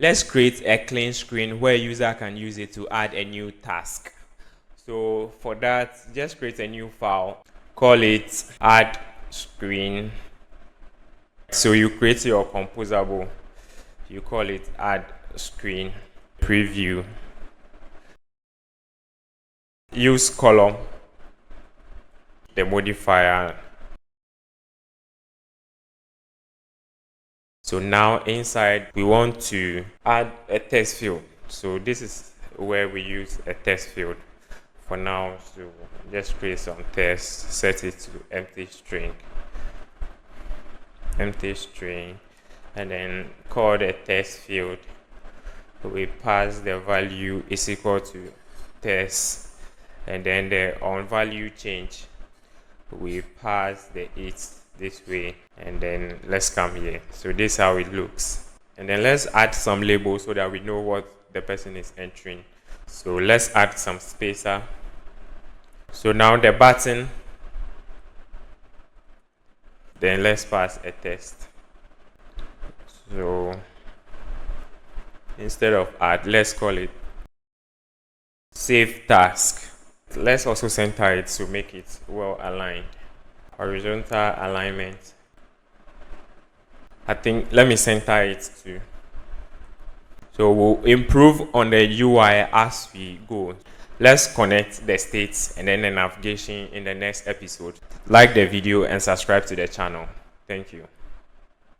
Let's create a clean screen where a user can use it to add a new task. So for that, just create a new file, call it add screen. So you create your composable, you call it add screen preview. Use column, the modifier. So now inside we want to add a text field. So this is where we use a text field for now. So just create some text, set it to empty string, and then call the text field. We pass the value is equal to text, and then the on value change we pass the 8 this way, and then let's come here. So this is how it looks, and then let's add some labels so that we know what the person is entering. So let's add some spacer. So now the button, then let's pass a text. So instead of add, let's call it save task. Let's also center it to make it well aligned. Horizontal alignment. I think let me center it too. So we'll improve on the UI as we go. Let's connect the states and then the navigation in the next episode. Like the video and subscribe to the channel. Thank you.